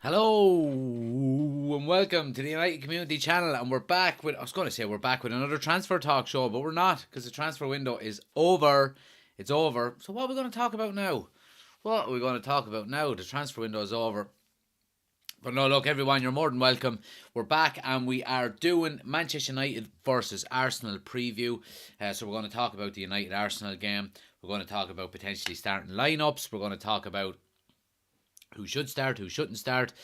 Hello and welcome to the United Community Channel, and we're back with, we're back with another transfer talk show, but we're not, because the transfer window is over. It's over. So what are we going to talk about now? What are we going to talk about now? The transfer window is over. But no, look, everyone, you're more than welcome. We're back and we are doing Manchester United versus Arsenal preview. So we're going to talk about the United Arsenal game. We're going to talk about potentially starting lineups. We're going to talk about who should start, who shouldn't start.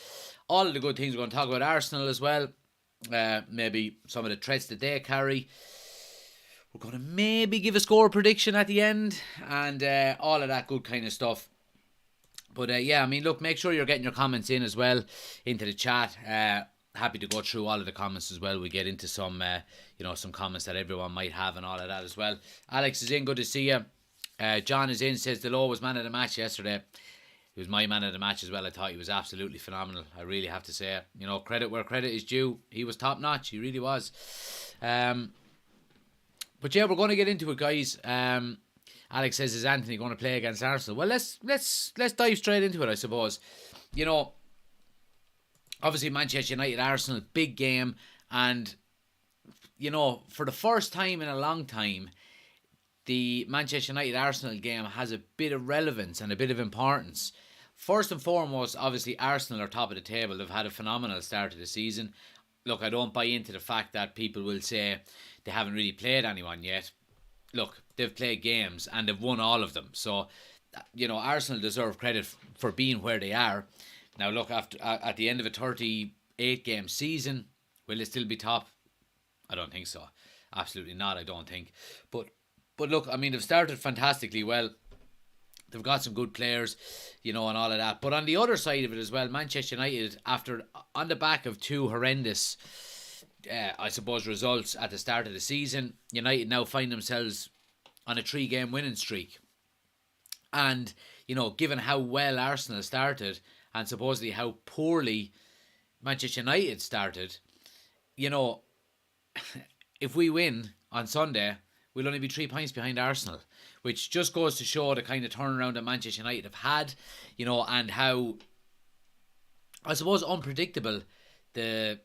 All of the good things. We're going to talk about Arsenal as well. Maybe some of the threats that they carry. We're going to maybe give a score prediction at the end. And all of that good kind of stuff. But yeah, I mean, look, make sure you're getting your comments in as well into the chat. Happy to go through all of the comments as well. We get into some, some comments that everyone might have and all of that as well. Alex is in. Good to see you. John is in. Says Delo was man of the match yesterday. He was my man of the match as well. I thought he was absolutely phenomenal. I really have to say, credit where credit is due. He was top notch. He really was. But yeah, we're going to get into it, guys. Alex says, is Anthony going to play against Arsenal? Well, let's dive straight into it, I suppose. Obviously Manchester United Arsenal, big game, and for the first time in a long time, the Manchester United Arsenal game has a bit of relevance and a bit of importance. First and foremost, obviously Arsenal are top of the table. They've had a phenomenal start of the season. Look, I don't buy into the fact that people will say they haven't really played anyone yet. Look, they've played games and they've won all of them. So, Arsenal deserve credit for being where they are. Now, look, at the end of a 38-game season, will they still be top? I don't think so. Absolutely not, I don't think. But look, I mean, they've started fantastically well. They've got some good players, and all of that. But on the other side of it as well, Manchester United, on the back of two horrendous, results at the start of the season, United now find themselves on a 3-game winning streak. And, given how well Arsenal started and supposedly how poorly Manchester United started, if we win on Sunday, we'll only be 3 points behind Arsenal, which just goes to show the kind of turnaround that Manchester United have had, and how, I suppose, unpredictable the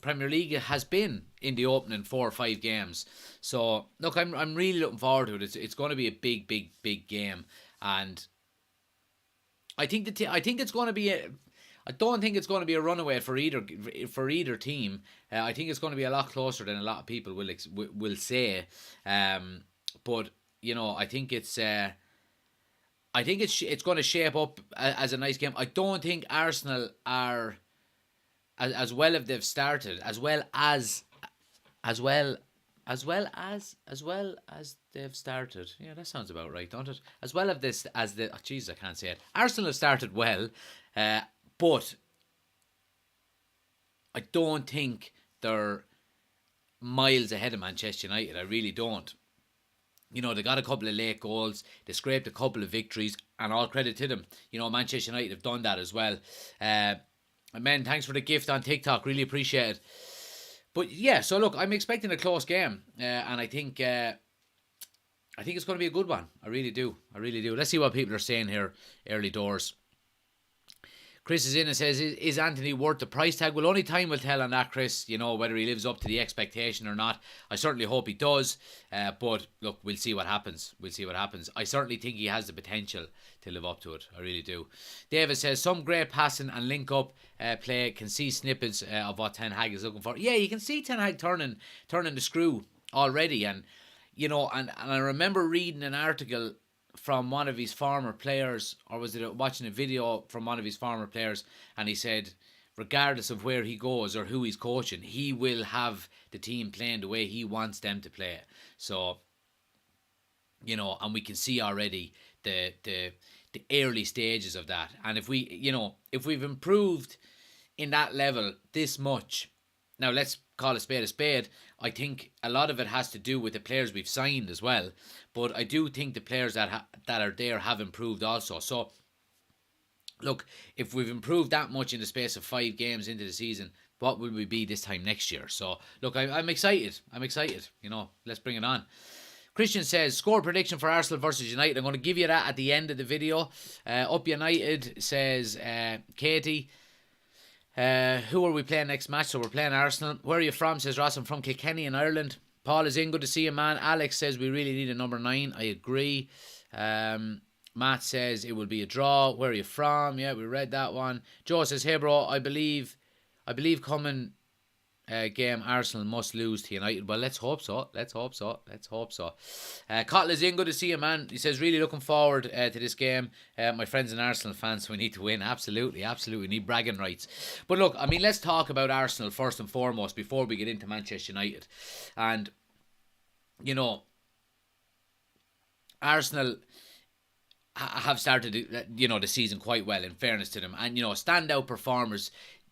Premier League has been in the opening 4 or 5 games. So, look, I'm really looking forward to it. It's going to be a big, big, big game, and I think it's going to be I don't think it's going to be a runaway for either team. I think it's going to be a lot closer than a lot of people will say. But I think it's going to shape up as a nice game. I don't think Arsenal are as well as they've started, as well as they've started. Yeah, that sounds about right, don't it? As well as the Jesus, I can't say it. Arsenal have started well, but I don't think they're miles ahead of Manchester United. I really don't. They got a couple of late goals. They scraped a couple of victories, and all credit to them. Manchester United have done that as well. Men, thanks for the gift on TikTok. Really appreciate it. But yeah, so look, I'm expecting a close game, and I think it's going to be a good one. I really do. Let's see what people are saying here early doors. Chris is in and says, is Anthony worth the price tag? Well, only time will tell on that, Chris, whether he lives up to the expectation or not. I certainly hope he does. But look, we'll see what happens. I certainly think he has the potential to live up to it. I really do. David says, some great passing and link up play. Can see snippets of what Ten Hag is looking for. Yeah, you can see Ten Hag turning the screw already. And, and I remember reading an article from one of his former players, or was it watching a video from one of his former players, and he said, regardless of where he goes or who he's coaching, he will have the team playing the way he wants them to play. So, and we can see already the early stages of that. And if we've improved in that level this much, now let's call a spade, I think a lot of it has to do with the players we've signed as well. But I do think the players that are there have improved also. So, look, if we've improved that much in the space of 5 games into the season, what will we be this time next year? So, look, I'm excited. Let's bring it on. Christian says, score prediction for Arsenal versus United. I'm going to give you that at the end of the video. Up United, says Katie. Who are we playing next match? So we're playing Arsenal. Where are you from? Says Ross. I'm from Kilkenny in Ireland. Paul is in. Good to see you, man. Alex says we really need a number 9. I agree. Um, Matt says it will be a draw. Where are you from? Yeah, we read that one. Joe says, hey bro, I believe coming game Arsenal must lose to United. Well, let's hope so. Let's hope so. Let's hope so. Cottle is in. Good to see you, man. He says, really looking forward to this game. My friends and Arsenal fans, so we need to win. Absolutely, absolutely. We need bragging rights. But look, I mean, let's talk about Arsenal first and foremost before we get into Manchester United. And, you know, Arsenal have started, the season quite well, in fairness to them. And, standout performers,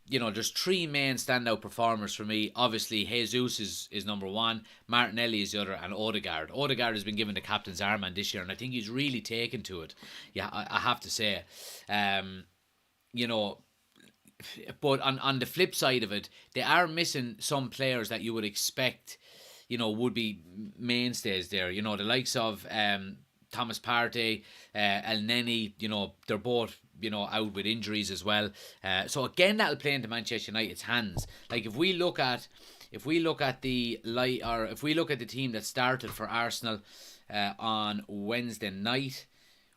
there's three main standout performers for me. Obviously, Jesus is number one, Martinelli is the other, and Odegaard. Odegaard has been given the captain's armband this year, and I think he's really taken to it. Yeah, I have to say. You know, but on the flip side of it, they are missing some players that you would expect, would be mainstays there. The likes of Thomas Partey, El Neni, they're both, out with injuries as well. So again, that'll play into Manchester United's hands. Like if we look at the team that started for Arsenal on Wednesday night,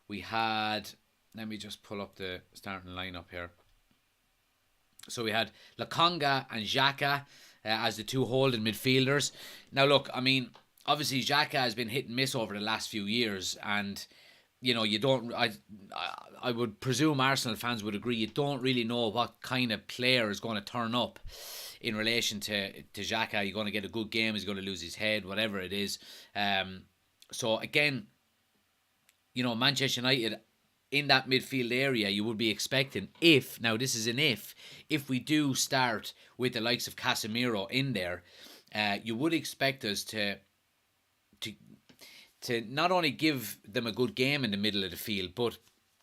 we had. Let me just pull up the starting lineup here. So we had Lokonga and Xhaka as the two holding midfielders. Now, look, I mean, obviously Xhaka has been hit and miss over the last few years, and you don't. I would presume Arsenal fans would agree. You don't really know what kind of player is going to turn up in relation to Xhaka. You're going to get a good game. He's going to lose his head, whatever it is. So again, Manchester United in that midfield area, you would be expecting, now this is an if we do start with the likes of Casemiro in there, you would expect us to not only give them a good game in the middle of the field, but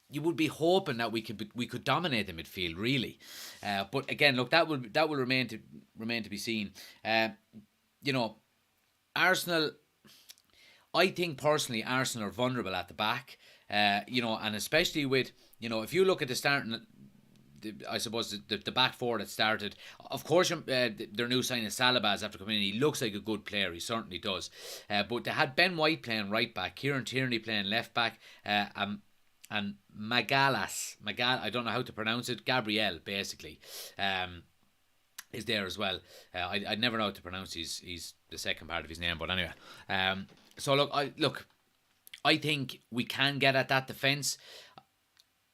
you would be hoping that we could dominate the midfield, really. But again, look, that will remain to be seen. Arsenal, I think personally, Arsenal are vulnerable at the back. And especially with, if you look at the starting, I suppose the back four that started, of course, their new signing Salabas after coming in, he looks like a good player, he certainly does. But they had Ben White playing right back, Kieran Tierney playing left back, and I don't know how to pronounce it, Gabriel, basically, is there as well. I never know how to pronounce he's the second part of his name, but anyway. So I think we can get at that defence,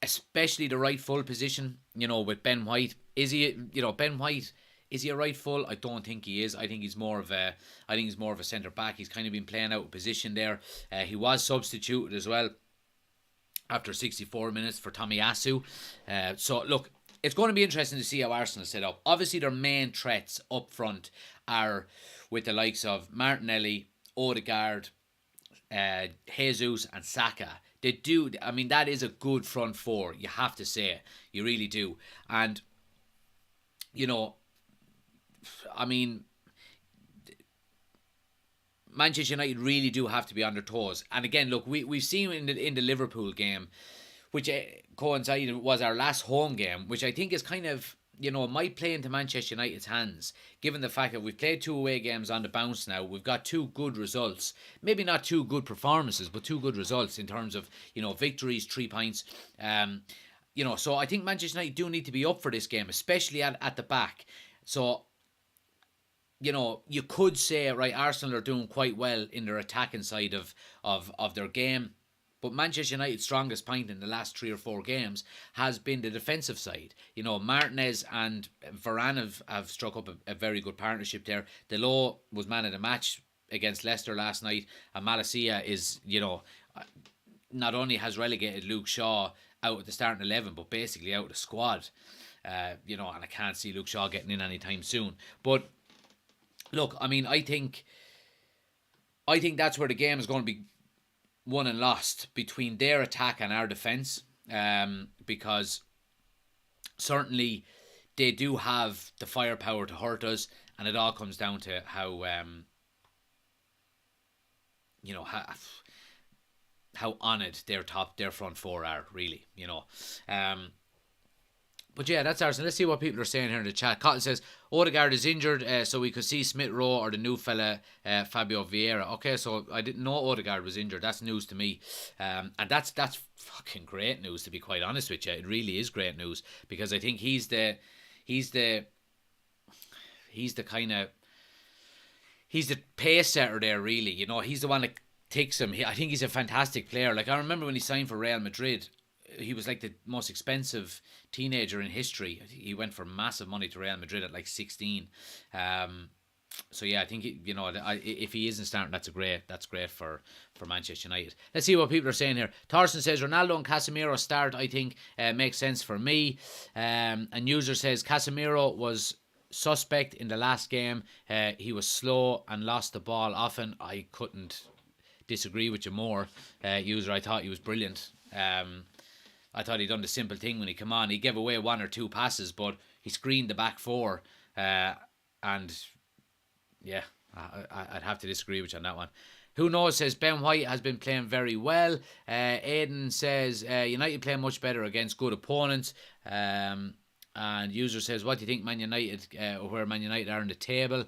especially the right full position, with Ben White. Is he, Ben White, is he a right full? I don't think he is. I think he's more of a centre back. He's kind of been playing out of position there. He was substituted as well after 64 minutes for Tomiyasu. So look, it's going to be interesting to see how Arsenal set up. Obviously, their main threats up front are with the likes of Martinelli, Odegaard, Jesus and Saka. They do. I mean, that is a good front four. You have to say, you really do. And I mean, Manchester United really do have to be on their toes. And again, look, we've seen in the Liverpool game, which coincided was our last home game, which I think is kind of, might play into Manchester United's hands, given the fact that we've played 2 away games on the bounce now. We've got 2 good results. Maybe not 2 good performances, but 2 good results in terms of, victories, 3 points. So I think Manchester United do need to be up for this game, especially at the back. So, you could say, right, Arsenal are doing quite well in their attacking side of their game. But Manchester United's strongest point in the last 3 or 4 games has been the defensive side. Martinez and Varane have struck up a very good partnership there. Delors was man of the match against Leicester last night. And Malacia is, not only has relegated Luke Shaw out of the starting 11, but basically out of the squad. And I can't see Luke Shaw getting in anytime soon. But look, I mean, I think that's where the game is going to be won and lost, between their attack and our defence, because certainly they do have the firepower to hurt us, and it all comes down to how on it their front four are, really. But yeah, that's Arsenal. Let's see what people are saying here in the chat. Cotton says Odegaard is injured, so we could see Smith Rowe or the new fella Fabio Vieira. Okay, so I didn't know Odegaard was injured. That's news to me, and that's fucking great news, to be quite honest with you. It really is great news, because I think he's the he's the kind of he's the pace setter there. Really, he's the one that takes him. I think he's a fantastic player. Like, I remember when he signed for Real Madrid, he was like the most expensive teenager in history. He went for massive money to Real Madrid at like 16. So yeah, I think if he isn't starting, that's great for Manchester United. Let's see what people are saying here. Thorsten says Ronaldo and Casemiro start. I think makes sense for me. And user says Casemiro was suspect in the last game. He was slow and lost the ball often. I couldn't disagree with you more. User, I thought he was brilliant. I thought he'd done the simple thing when he came on. He gave away one or two passes, but he screened the back four. And yeah, I'd have to disagree with you on that one. Who knows, says Ben White has been playing very well. Aiden says United play much better against good opponents. And user says, what do you think Man United, where Man United are in the table?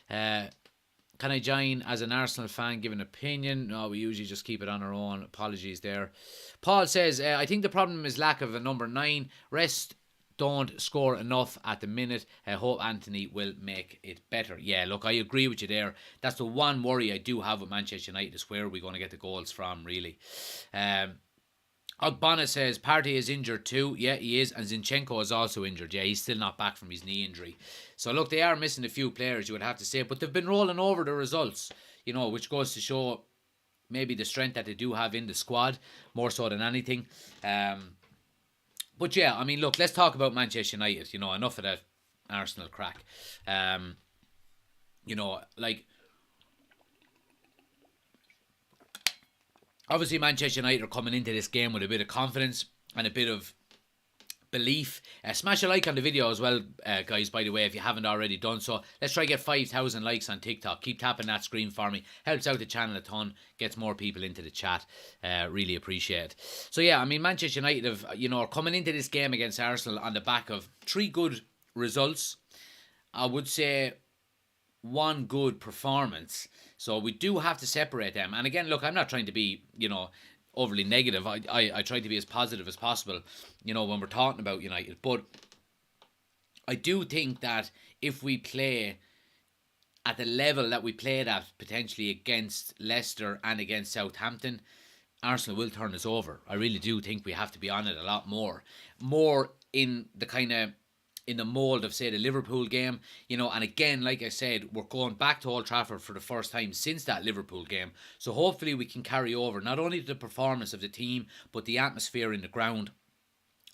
Can I join as an Arsenal fan, give an opinion? No, we usually just keep it on our own. Apologies there. Paul says, I think the problem is lack of a number 9. Rest don't score enough at the minute. I hope Anthony will make it better. Yeah, look, I agree with you there. That's the one worry I do have with Manchester United, is where are we going to get the goals from, really. Ogbonna says Partey is injured too. Yeah, he is. And Zinchenko is also injured. Yeah, he's still not back from his knee injury. So look, they are missing a few players, you would have to say. But they've been rolling over the results, which goes to show maybe the strength that they do have in the squad, more so than anything. But yeah, I mean, look, let's talk about Manchester United. Enough of that Arsenal crack. Obviously, Manchester United are coming into this game with a bit of confidence and a bit of belief. Smash a like on the video as well, guys, by the way, if you haven't already done so. Let's try to get 5,000 likes on TikTok. Keep tapping that screen for me. Helps out the channel a ton. Gets more people into the chat. Really appreciate it. So yeah, I mean, Manchester United are coming into this game against Arsenal on the back of 3 good results. I would say 1 good performance. So we do have to separate them. And again, look, I'm not trying to be, overly negative. I try to be as positive as possible, when we're talking about United. But I do think that if we play at the level that we played at potentially against Leicester and against Southampton, Arsenal will turn us over. I really do think we have to be on it a lot more. More in the kind of in the mould of, say, the Liverpool game, and again, like I said, we're going back to Old Trafford for the first time since that Liverpool game, so hopefully we can carry over not only the performance of the team, but the atmosphere in the ground.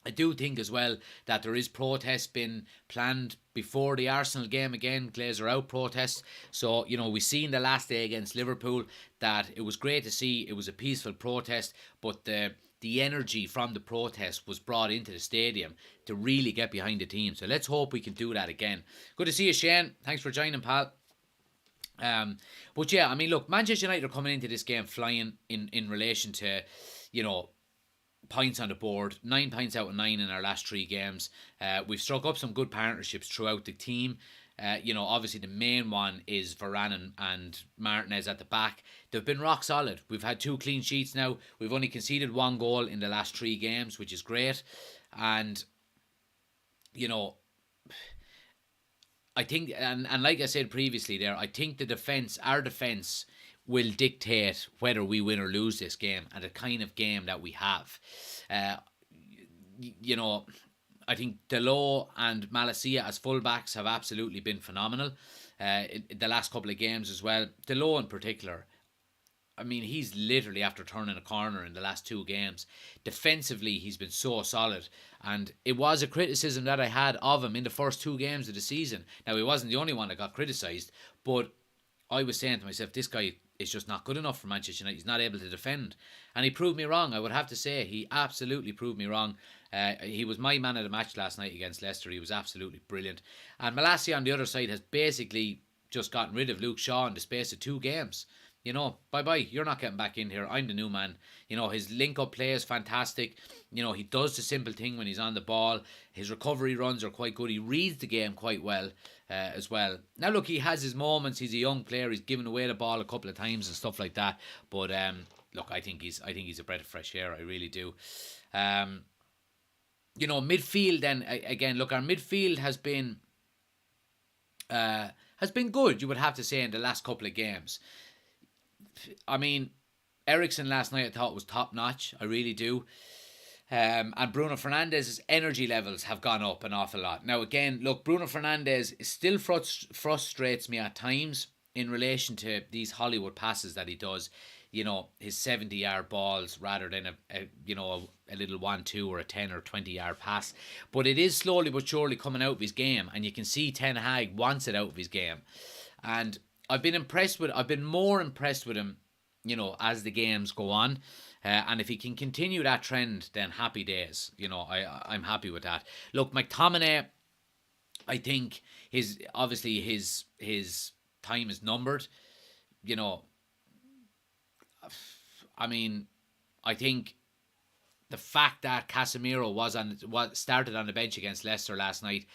I do think as well that there is protests been planned before the Arsenal game again, Glazer out protests. So, we seen the last day against Liverpool that it was great to see. It was a peaceful protest, but the energy from the protest was brought into the stadium to really get behind the team. So let's hope we can do that again. Good to see you, Shane. Thanks for joining, pal. But yeah, I mean, look, Manchester United are coming into this game flying in relation to, points on the board. 9 points out of 9 in our last 3 games. We've struck up some good partnerships throughout the team. Obviously the main one is Varane and Martinez at the back. They've been rock solid. We've had 2 clean sheets now. We've only conceded 1 goal in the last 3 games, which is great. And, I think, and like I said previously there, I think our defence will dictate whether we win or lose this game and the kind of game that we have. I think Delors and Malacia as fullbacks have absolutely been phenomenal in the last couple of games as well. Delors in particular, I mean, he's literally after turning a corner in the last 2 games. Defensively, he's been so solid. And it was a criticism that I had of him in the first 2 games of the season. Now, he wasn't the only one that got criticised, but I was saying to myself, this guy is just not good enough for Manchester United. He's not able to defend. And he proved me wrong, I would have to say. He absolutely proved me wrong. He was my man of the match last night against Leicester. He was absolutely brilliant. And Malacia on the other side has basically just gotten rid of Luke Shaw in the space of 2 games. Bye bye. You're not getting back in here. I'm the new man. His link up play is fantastic. He does the simple thing when he's on the ball. His recovery runs are quite good. He reads the game quite well as well. Now, look, he has his moments. He's a young player. He's given away the ball a couple of times and stuff like that. But look, I think he's a breath of fresh air. I really do. Midfield. Then again, look, our midfield has been good. You would have to say in the last couple of games. I mean, Ericsson last night I thought was top notch. I really do. And Bruno Fernandes's energy levels have gone up an awful lot. Now, again, look, Bruno Fernandes still frustrates me at times in relation to these Hollywood passes that he does. His 70-yard balls rather than a little 1-2 or a 10 or 20-yard pass. But it is slowly but surely coming out of his game, and you can see Ten Hag wants it out of his game. And I've been more impressed with him, as the games go on. And if he can continue that trend, then happy days. I'm happy with that. Look, McTominay, I think his time is numbered. I mean, I think the fact that Casemiro was started on the bench against Leicester last night,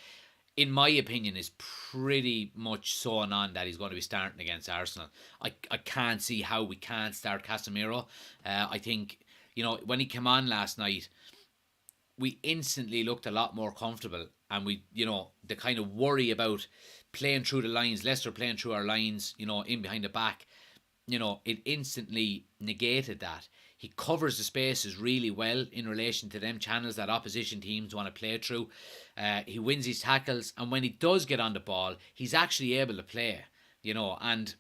in my opinion, is pretty much sewn on that he's going to be starting against Arsenal. I can't see how we can't start Casemiro. I think, when he came on last night, we instantly looked a lot more comfortable. And the kind of worry about playing through the lines, Leicester playing through our lines, in behind the back, it instantly negated that. He covers the spaces really well in relation to them channels that opposition teams want to play through. He wins his tackles, and when he does get on the ball, he's actually able to play. And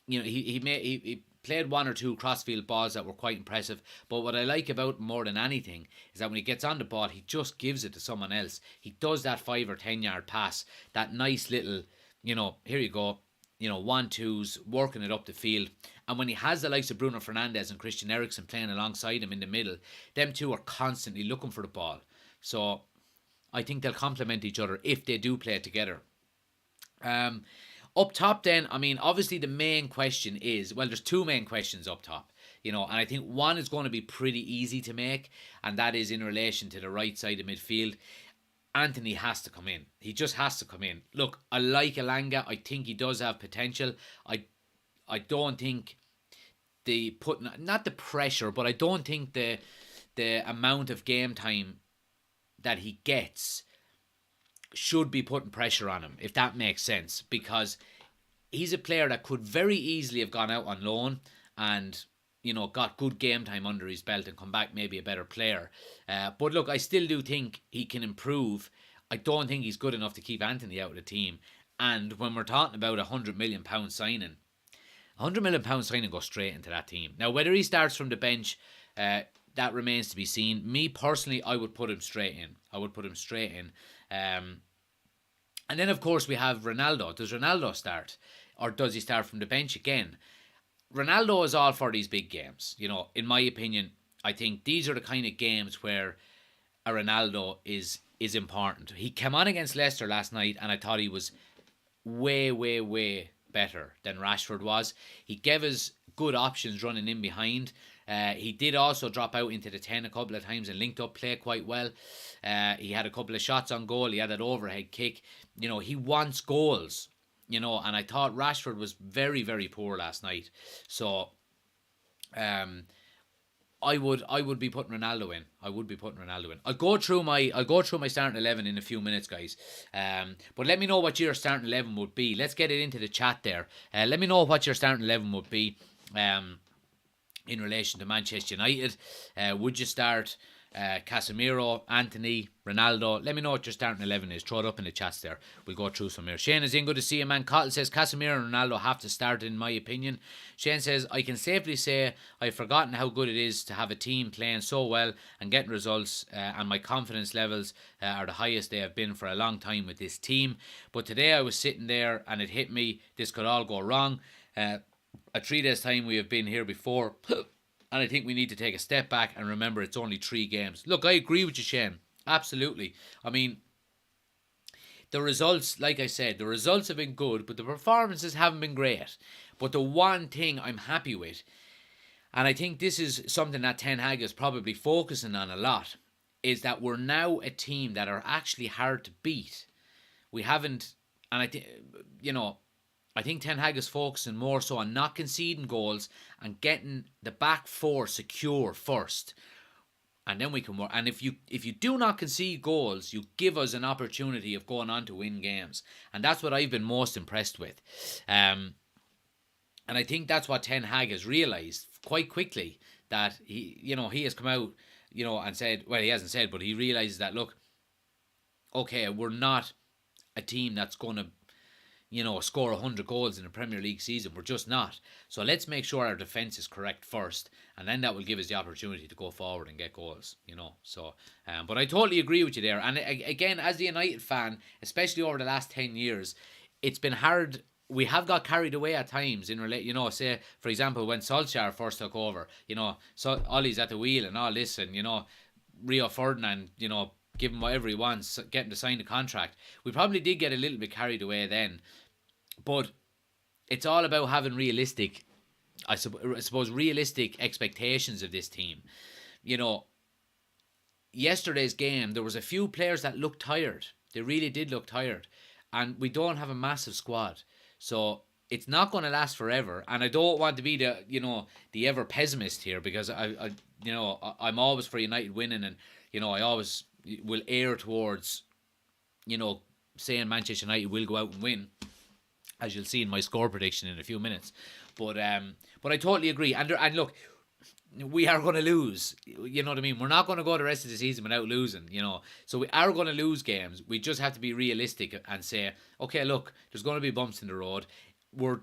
he played one or two crossfield balls that were quite impressive. But what I like about him more than anything is that when he gets on the ball, he just gives it to someone else. He does that 5 or 10 yard pass, that nice little, here you go. 1-2s, working it up the field. And when he has the likes of Bruno Fernandes and Christian Eriksen playing alongside him in the middle, them two are constantly looking for the ball. So I think they'll complement each other if they do play together. Up top then, I mean, obviously the main question is, well, there's two main questions up top. And I think one is going to be pretty easy to make, and that is in relation to the right side of midfield. Anthony has to come in. He just has to come in. Look, I like Elanga. I think he does have potential. I don't think not the pressure, but I don't think the amount of game time that he gets should be putting pressure on him, if that makes sense, because he's a player that could very easily have gone out on loan and got good game time under his belt and come back maybe a better player. But look, I still do think he can improve. I don't think he's good enough to keep Anthony out of the team. And when we're talking about £100 million signing, £100 million signing goes straight into that team. Now, whether he starts from the bench, that remains to be seen. Me personally, I would put him straight in. And then, of course, we have Ronaldo. Does Ronaldo start? Or does he start from the bench again? Ronaldo is all for these big games. In my opinion, I think these are the kind of games where a Ronaldo is important. He came on against Leicester last night, and I thought he was way, way, way better than Rashford was. He gave us good options running in behind. He did also drop out into the 10 a couple of times and linked up play quite well. He had a couple of shots on goal. He had that overhead kick. He wants goals. And I thought Rashford was very, very poor last night. So, I would be putting Ronaldo in. I'll go through my starting 11 in a few minutes, guys. But let me know what your starting 11 would be. Let's get it into the chat there. Let me know what your starting 11 would be. In relation to Manchester United, would you start Casemiro, Anthony, Ronaldo? Let me know what your starting 11 is. Throw it up in the chats there. We'll go through some here. Shane is in. Good to see you, man. Cottle says Casemiro and Ronaldo have to start, in my opinion. Shane says, I can safely say I've forgotten how good it is to have a team playing so well and getting results, and my confidence levels are the highest they have been for a long time with this team. But today I was sitting there and it hit me, this could all go wrong. At 3 days' time, we have been here before, and I think we need to take a step back and remember it's only 3 games. Look, I agree with you, Shane. Absolutely. I mean, the results, like I said, the results have been good, but the performances haven't been great. But the one thing I'm happy with, and I think this is something that Ten Hag is probably focusing on a lot, is that we're now a team that are actually hard to beat. We haven't, and I think, I think Ten Hag is focusing more so on not conceding goals and getting the back four secure first, and then we can work. And if you do not concede goals, you give us an opportunity of going on to win games, and that's what I've been most impressed with. And I think that's what Ten Hag has realised quite quickly, that he has come out, and said, well, he hasn't said, but he realises that, look, okay, we're not a team that's going to, score 100 goals in a Premier League season. We're just not. So let's make sure our defence is correct first, and then that will give us the opportunity to go forward and get goals, So, but I totally agree with you there. And again, as a United fan, especially over the last 10 years, it's been hard. We have got carried away at times in say, for example, when Solskjaer first took over, so Ollie's at the wheel and all this, and, Rio Ferdinand, give him whatever he wants, get him to sign the contract. We probably did get a little bit carried away then. But it's all about having realistic, I suppose, realistic expectations of this team. Yesterday's game, there was a few players that looked tired. They really did look tired. And we don't have a massive squad. So it's not going to last forever. And I don't want to be the ever pessimist here, because I'm always for United winning, and, I always will err towards, saying Manchester United will go out and win, as you'll see in my score prediction in a few minutes. But I totally agree. And look, we are going to lose. You know what I mean? We're not going to go the rest of the season without losing, So we are going to lose games. We just have to be realistic and say, okay, look, there's going to be bumps in the road. We're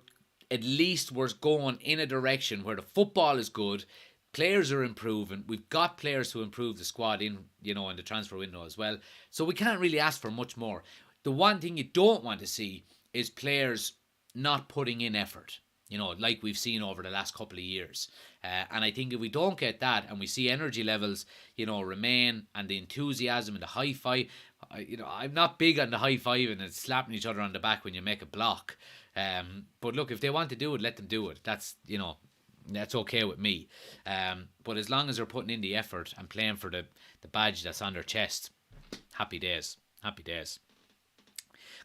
going in a direction where the football is good. Players are improving. We've got players to improve the squad in the transfer window as well. So we can't really ask for much more. The one thing you don't want to see is players not putting in effort, like we've seen over the last couple of years. And I think if we don't get that, and we see energy levels, remain, and the enthusiasm and the high five, I'm not big on the high fiving and slapping each other on the back when you make a block. But look, if they want to do it, let them do it. That's, that's okay with me. But as long as they're putting in the effort and playing for the badge that's on their chest, happy days. Happy days.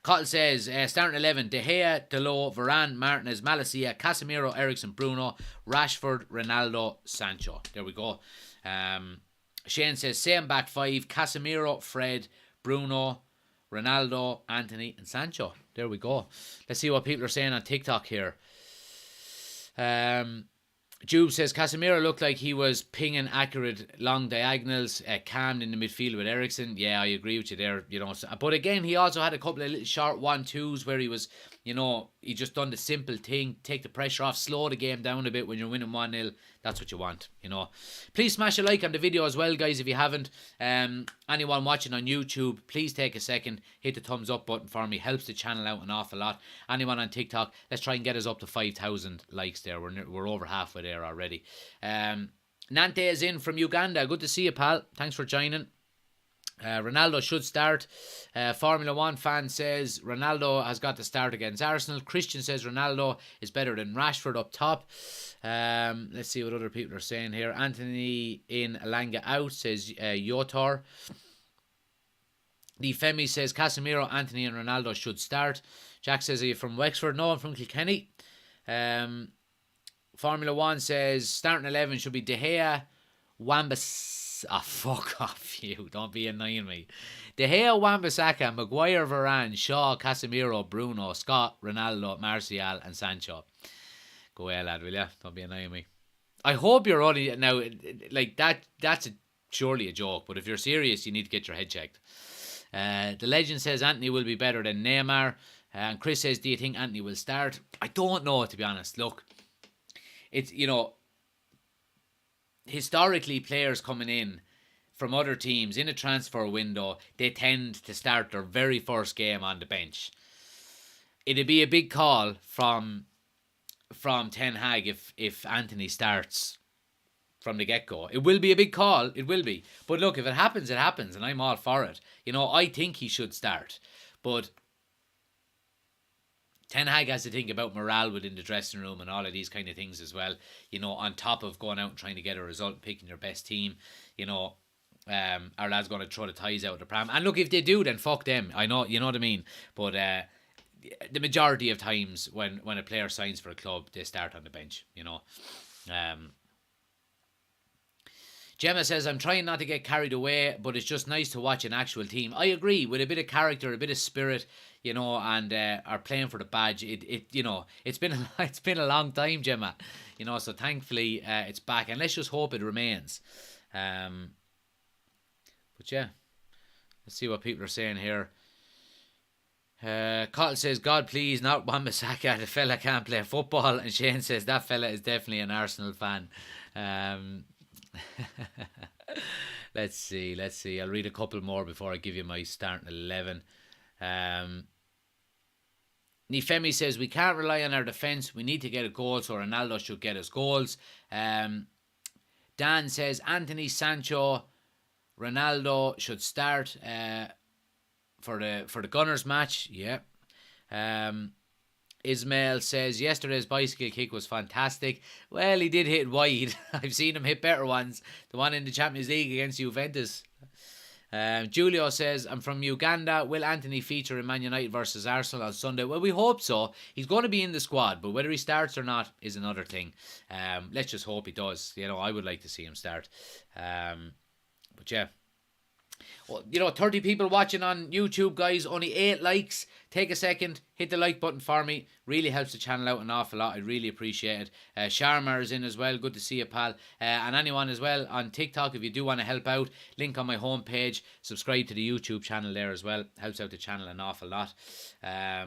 Cottle says, starting 11, De Gea, Dalot, Varane, Martinez, Malacia, Casemiro, Eriksen, Bruno, Rashford, Ronaldo, Sancho. There we go. Shane says, same back five, Casemiro, Fred, Bruno, Ronaldo, Anthony, and Sancho. There we go. Let's see what people are saying on TikTok here. Jube says, Casemiro looked like he was pinging accurate long diagonals, calmed in the midfield with Eriksen. Yeah, I agree with you there. But again, he also had a couple of little short 1-2s where he was, he just done the simple thing, take the pressure off, slow the game down a bit when you're winning 1-0. That's what you want, Please smash a like on the video as well, guys, if you haven't. Anyone watching on YouTube, please take a second, hit the thumbs up button for me. Helps the channel out an awful lot. Anyone on TikTok, let's try and get us up to 5,000 likes there. We're over halfway there already. Nante is in from Uganda. Good to see you, pal. Thanks for joining. Ronaldo should start. Formula 1 fan says Ronaldo has got to start against Arsenal. Christian says Ronaldo is better than Rashford up top. Let's see what other people are saying here. Anthony in Alanga out says Yotor. The Femi says Casemiro, Anthony and Ronaldo should start. Jack says, are you from Wexford? No, I'm from Kilkenny. Formula 1 says starting 11 should be De Gea, Wan-Bissaka. Fuck off you. Don't be annoying me. De Gea, Wan-Bissaka, Maguire, Varane, Shaw, Casemiro, Bruno, Scott, Ronaldo, Martial and Sancho. Go away, lad, will ya? Don't be annoying me. I hope you're only... Now, like, that's surely a joke, but if you're serious, you need to get your head checked. The legend says Anthony will be better than Neymar. And Chris says, do you think Anthony will start? I don't know, to be honest. Look, it's, historically, players coming in from other teams in a transfer window, they tend to start their very first game on the bench. It'd be a big call from Ten Hag if Anthony starts from the get-go. It will be a big call. It will be. But look, if it happens, it happens, and I'm all for it. I think he should start. But Ten Hag has to think about morale within the dressing room and all of these kind of things as well. On top of going out and trying to get a result, picking your best team, our lads going to throw the ties out of the pram. And look, if they do, then fuck them. I know, you know what I mean. But the majority of times when a player signs for a club, they start on the bench. Gemma says, I'm trying not to get carried away, but it's just nice to watch an actual team. I agree, with a bit of character, a bit of spirit, and are playing for the badge. It's been a long time, Gemma. So thankfully it's back, and let's just hope it remains. But yeah, let's see what people are saying here. Cottle says, God please, not Wan-Bissaka, the fella can't play football. And Shane says, that fella is definitely an Arsenal fan. Let's see. I'll read a couple more before I give you my starting 11. Nifemi says, we can't rely on our defence. We need to get a goal, so Ronaldo should get us goals. Dan says, Anthony, Sancho, Ronaldo should start for the Gunners match. Yeah. Ismail says, yesterday's bicycle kick was fantastic. Well, he did hit wide. I've seen him hit better ones. The one in the Champions League against Juventus. Julio says, I'm from Uganda. Will Anthony feature in Man United versus Arsenal on Sunday? Well, we hope so. He's going to be in the squad, but whether he starts or not is another thing. Let's just hope he does. I would like to see him start. But yeah. Well, 30 people watching on YouTube, guys. Only 8 likes. Take a second, hit the like button for me. Really helps the channel out an awful lot. I really appreciate it. Sharmar is in as well. Good to see you, pal. And anyone as well on TikTok, if you do want to help out, link on my homepage. Subscribe to the YouTube channel there as well. Helps out the channel an awful lot. My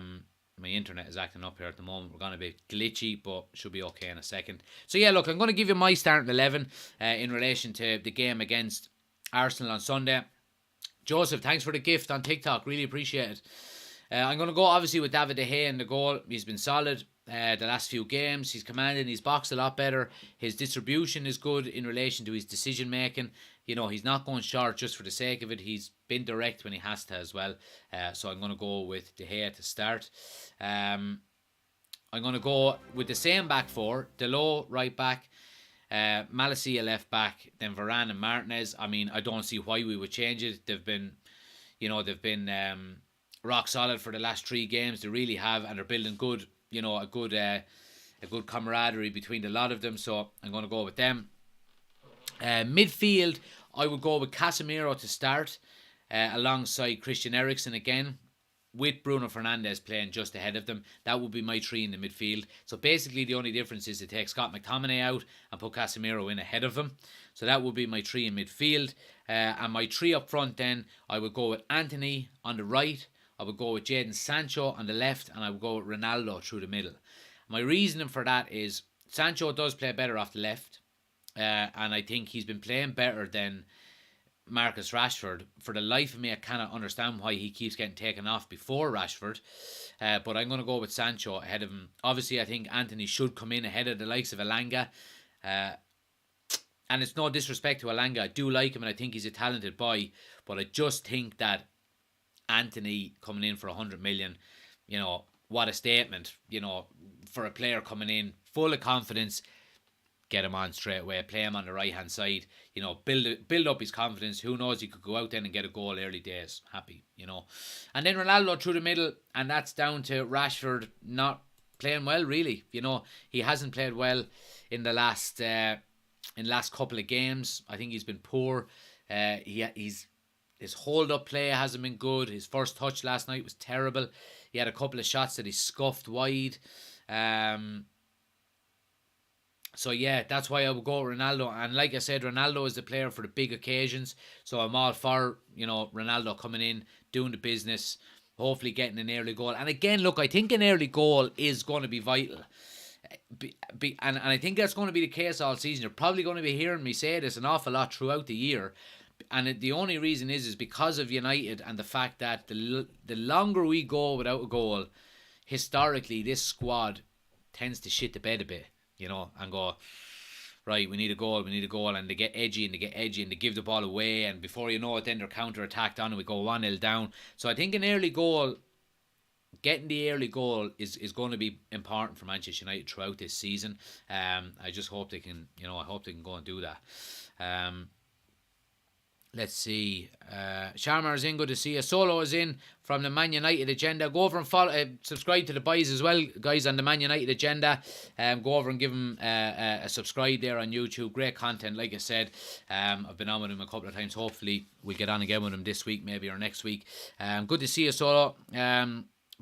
internet is acting up here at the moment. We're going to be glitchy, but should be okay in a second. So yeah, look, I'm going to give you my starting 11 in relation to the game against Arsenal on Sunday. Joseph, thanks for the gift on TikTok. Really appreciate it. I'm going to go obviously with David De Gea in the goal. He's been solid the last few games. He's commanding his box a lot better. His distribution is good in relation to his decision making. He's not going short just for the sake of it. He's been direct when he has to as well. So I'm going to go with De Gea to start. I'm going to go with the same back four. Delot right back. Malacia left back, then Varane and Martinez. I mean, I don't see why we would change it. They've been rock solid for the last 3 games. They really have, and they're building good, a good camaraderie between the lot of them. So I'm going to go with them. Midfield, I would go with Casemiro to start, alongside Christian Eriksen again, with Bruno Fernandes playing just ahead of them. That would be my 3 in the midfield. So basically the only difference is to take Scott McTominay out and put Casemiro in ahead of him. So that would be my 3 in midfield. And my 3 up front then, I would go with Anthony on the right. I would go with Jadon Sancho on the left. And I would go with Ronaldo through the middle. My reasoning for that is Sancho does play better off the left. And I think he's been playing better than Marcus Rashford. For the life of me, I cannot understand why he keeps getting taken off before Rashford. But I'm going to go with Sancho ahead of him. Obviously, I think Anthony should come in ahead of the likes of Elanga. And it's no disrespect to Elanga. I do like him and I think he's a talented boy. But I just think that Anthony coming in for 100 million, what a statement, for a player coming in full of confidence. Get him on straight away, play him on the right hand side, build up his confidence. Who knows, he could go out then and get a goal early days. Happy, And then Ronaldo through the middle, and that's down to Rashford not playing well, really. He hasn't played well in the last couple of games. I think he's been poor. His hold up play hasn't been good. His first touch last night was terrible. He had a couple of shots that he scuffed wide. So yeah, that's why I would go with Ronaldo. And like I said, Ronaldo is the player for the big occasions. So I'm all for, Ronaldo coming in, doing the business, hopefully getting an early goal. And again, look, I think an early goal is going to be vital. And I think that's going to be the case all season. You're probably going to be hearing me say this an awful lot throughout the year. And the only reason is because of United and the fact that the longer we go without a goal, historically, this squad tends to shit the bed a bit. And go, right, we need a goal, and they get edgy, and they give the ball away, and before you know it, then they're counter-attacked on, and we go 1-0 down. So I think an early goal getting the early goal is going to be important for Manchester United throughout this season. I just hope they can, I hope they can go and do that. Let's see. Sharma is in. Good to see you. Solo is in from the Man United agenda. Go over and follow, subscribe to the boys as well, guys, on the Man United agenda. Go over and give them a subscribe there on YouTube. Great content, like I said. I've been on with him a couple of times. Hopefully, we'll get on again with him this week, maybe, or next week. Good to see you, Solo.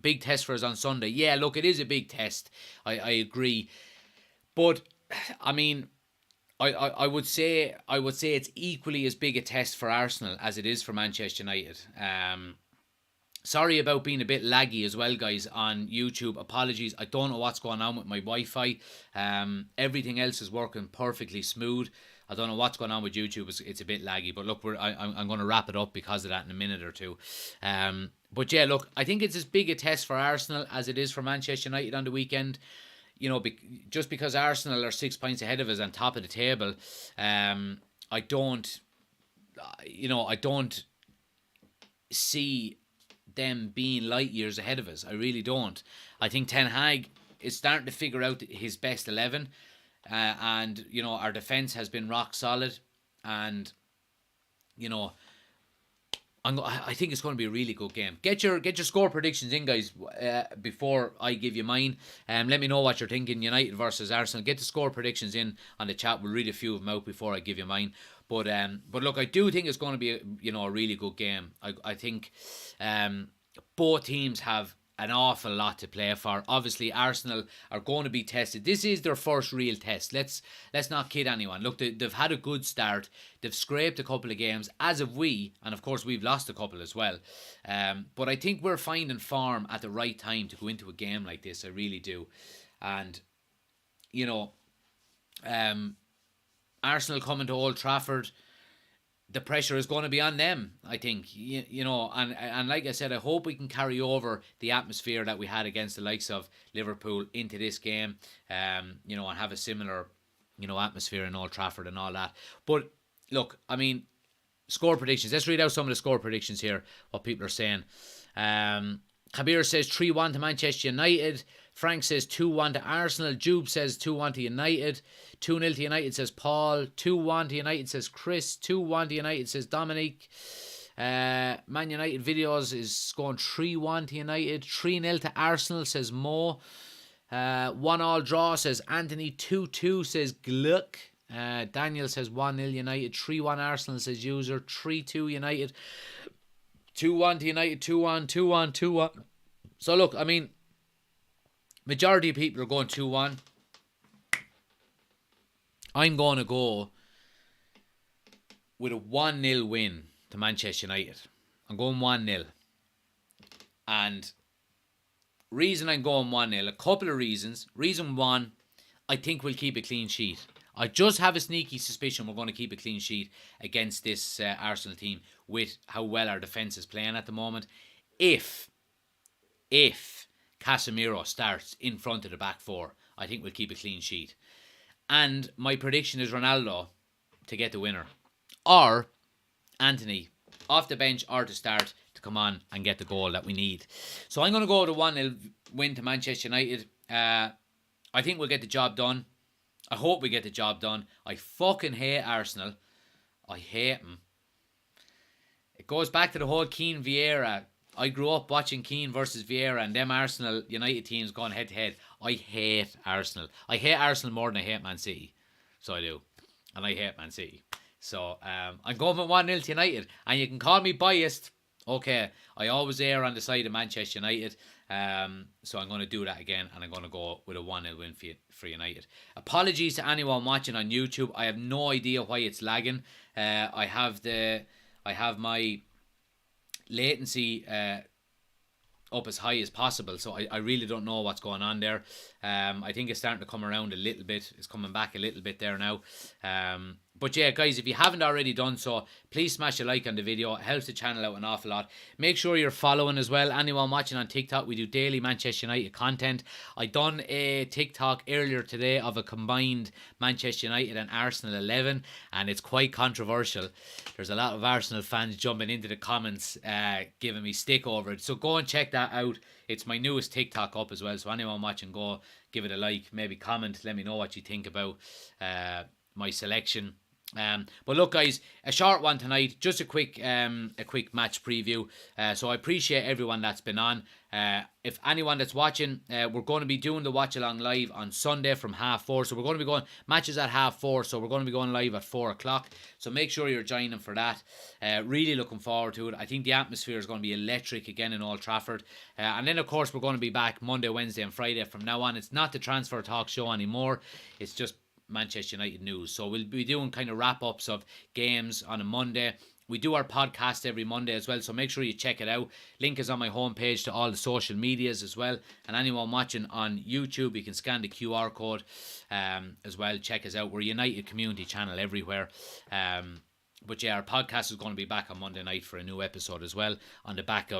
Big test for us on Sunday. Yeah, look, it is a big test. I agree. But, I mean, I would say it's equally as big a test for Arsenal as it is for Manchester United. Sorry about being a bit laggy as well, guys, on YouTube. Apologies. I don't know what's going on with my Wi-Fi. Everything else is working perfectly smooth. I don't know what's going on with YouTube. It's a bit laggy. But look, I'm going to wrap it up because of that in a minute or two. But yeah, look, I think it's as big a test for Arsenal as it is for Manchester United on the weekend. Just because Arsenal are 6 points ahead of us on top of the table, I don't see them being light years ahead of us. I really don't. I think Ten Hag is starting to figure out his best 11, and our defense has been rock solid, and I think it's going to be a really good game. Get your score predictions in, guys, before I give you mine. Let me know what you're thinking. United versus Arsenal. Get the score predictions in on the chat. We'll read a few of them out before I give you mine. But look, I do think it's going to be a really good game. I think both teams have an awful lot to play for. Obviously, Arsenal are going to be tested. This is their first real test. Let's not kid anyone. Look, they've had a good start. They've scraped a couple of games, as have we, and of course we've lost a couple as well. But I think we're finding form at the right time to go into a game like this. I really do. And Arsenal coming to Old Trafford, the pressure is going to be on them, I think, and like I said, I hope we can carry over the atmosphere that we had against the likes of Liverpool into this game, and have a similar, atmosphere in Old Trafford and all that. But look, I mean, score predictions. Let's read out some of the score predictions here, what people are saying. Kabir says 3-1 to Manchester United. Frank says 2-1 to Arsenal. Jube says 2-1 to United. 2-0 to United, says Paul. 2-1 to United, says Chris. 2-1 to United, says Dominic. Man United videos is going 3-1 to United. 3-0 to Arsenal, says Mo. 1-1 draw, says Anthony. 2-2, says Gluck. Daniel says 1-0 United. 3-1 Arsenal, says User. 3-2 United. 2-1 to United. 2-1, 2-1, 2-1. So look, I mean, majority of people are going 2-1. I'm going to go with a 1-0 win to Manchester United. I'm going 1-0. And reason I'm going 1-0, a couple of reasons. Reason one, I think we'll keep a clean sheet. I just have a sneaky suspicion we're going to keep a clean sheet against this Arsenal team with how well our defence is playing at the moment. If Casemiro starts in front of the back four, I think we'll keep a clean sheet. And my prediction is Ronaldo to get the winner. Or Anthony off the bench or to start to come on and get the goal that we need. So I'm going to go with a 1-0 win to Manchester United. I think we'll get the job done. I hope we get the job done. I fucking hate Arsenal. I hate them. It goes back to the whole Keane Vieira. I grew up watching Keane versus Vieira and them Arsenal United teams going head to head. I hate Arsenal. I hate Arsenal more than I hate Man City. So I do. And I hate Man City. So I'm going with 1-0 to United. And you can call me biased. Okay. I always err on the side of Manchester United. So I'm going to do that again. And I'm going to go with a 1-0 win for United. Apologies to anyone watching on YouTube. I have no idea why it's lagging. I have my latency up as high as possible, so I really don't know what's going on there. I think it's starting to come around a little bit. It's coming back a little bit there now. But yeah, guys, if you haven't already done so, please smash a like on the video. It helps the channel out an awful lot. Make sure you're following as well. Anyone watching on TikTok, we do daily Manchester United content. I done a TikTok earlier today of a combined Manchester United and Arsenal 11, and it's quite controversial. There's a lot of Arsenal fans jumping into the comments, giving me stick over it. So go and check that out. It's my newest TikTok up as well. So anyone watching, go give it a like, maybe comment, let me know what you think about my selection. But look, guys, a short one tonight. Just a quick match preview. So I appreciate everyone that's been on. If anyone that's watching, we're going to be doing the watch along live on Sunday from 4:30. So we're going to be going matches at 4:30. So we're going to be going live at 4:00. So make sure you're joining for that. Really looking forward to it. I think the atmosphere is going to be electric again in Old Trafford. And then of course we're going to be back Monday, Wednesday, and Friday from now on. It's not the transfer talk show anymore. It's just Manchester United news. So we'll be doing kind of wrap-ups of games on a Monday. We do our podcast every Monday as well, so make sure you check it out. Link is on my homepage to all the social medias as well. And anyone watching on YouTube, you can scan the QR code as well. Check us out. We're a United community channel everywhere. But yeah, our podcast is going to be back on Monday night for a new episode as well on the back of